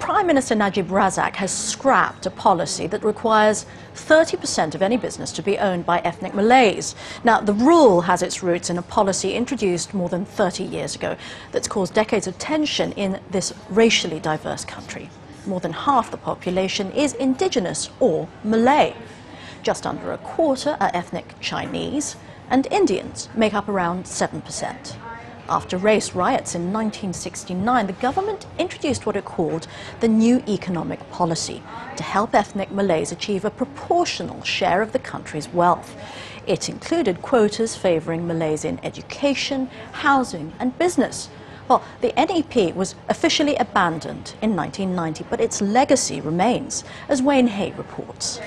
Prime Minister Najib Razak has scrapped a policy that requires 30% of any business to be owned by ethnic Malays. Now, the rule has its roots in a policy introduced more than 30 years ago that's caused decades of tension in this racially diverse country. More than half the population is indigenous or Malay. Just under a quarter are ethnic Chinese, and Indians make up around 7%. After race riots in 1969, the government introduced what it called the New Economic Policy to help ethnic Malays achieve a proportional share of the country's wealth. It included quotas favouring Malays in education, housing and business. Well, the NEP was officially abandoned in 1990, but its legacy remains, as Wayne Hay reports.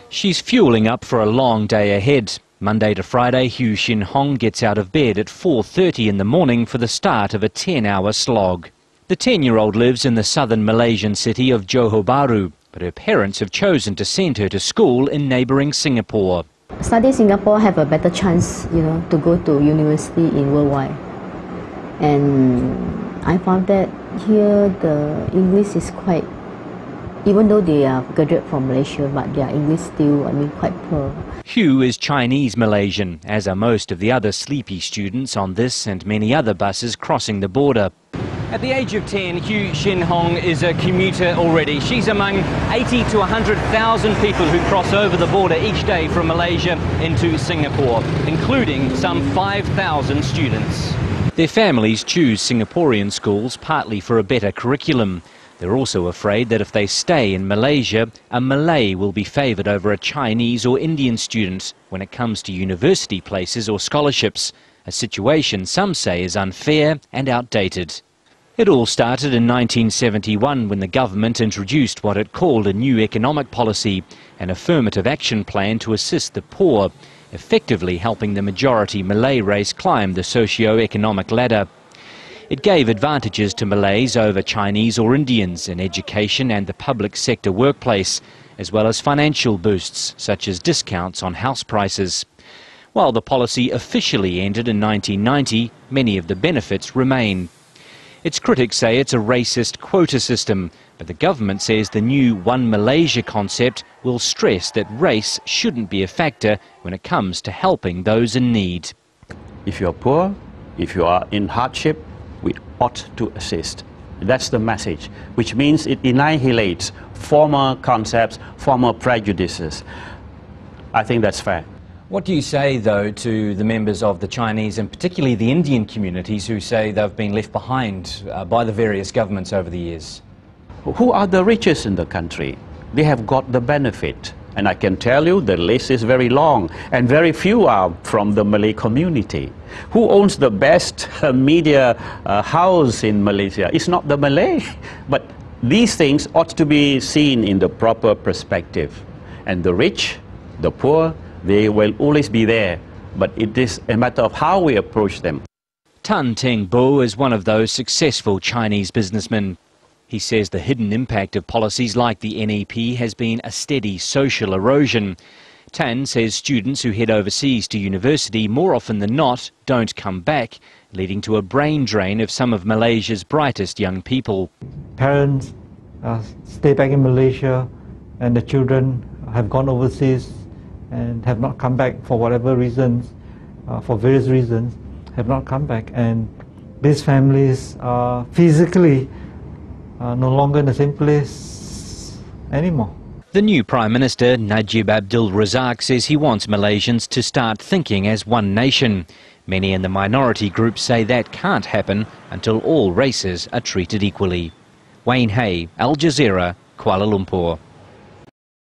She's fuelling up for a long day ahead. Monday to Friday, Hu Shin Hong gets out of bed at 4:30 in the morning for the start of a 10-hour slog. The 10-year-old lives in the southern Malaysian city of Johor Bahru, but her parents have chosen to send her to school in neighbouring Singapore. Study Singapore have a better chance, to go to university in worldwide. And I found that here the English is quite, even though they are graduate from Malaysia, but their English still, quite poor. Hu is Chinese Malaysian, as are most of the other sleepy students on this and many other buses crossing the border. At the age of 10, Hu Shin Hong is a commuter already. She's among 80 to 100,000 people who cross over the border each day from Malaysia into Singapore, including some 5,000 students. Their families choose Singaporean schools partly for a better curriculum. They're also afraid that if they stay in Malaysia, a Malay will be favoured over a Chinese or Indian student when it comes to university places or scholarships, a situation some say is unfair and outdated. It all started in 1971 when the government introduced what it called a new economic policy, an affirmative action plan to assist the poor, effectively helping the majority Malay race climb the socio-economic ladder. It gave advantages to Malays over Chinese or Indians in education and the public sector workplace, as well as financial boosts, such as discounts on house prices. While the policy officially ended in 1990, many of the benefits remain. Its critics say it's a racist quota system, but the government says the new One Malaysia concept will stress that race shouldn't be a factor when it comes to helping those in need. If you're poor, if you are in hardship, we ought to assist. That's the message, which means it annihilates former concepts, former prejudices. I think that's fair. What do you say, though, to the members of the Chinese and particularly the Indian communities who say they've been left behind by the various governments over the years? Who are the richest in the country? They have got the benefit. And I can tell you the list is very long, and very few are from the Malay community. Who owns the best media house in Malaysia? It's not the Malay. But these things ought to be seen in the proper perspective. And the rich, the poor, they will always be there. But it is a matter of how we approach them. Tan Teng Bo is one of those successful Chinese businessmen. He says the hidden impact of policies like the NEP has been a steady social erosion. Tan says students who head overseas to university more often than not don't come back, leading to a brain drain of some of Malaysia's brightest young people. Parents stay back in Malaysia and the children have gone overseas and have not come back for whatever reasons, for various reasons, have not come back. And these families are physically no longer in the same place anymore. The new Prime Minister, Najib Abdul Razak, says he wants Malaysians to start thinking as one nation. Many in the minority group say that can't happen until all races are treated equally. Wayne Hay, Al Jazeera, Kuala Lumpur.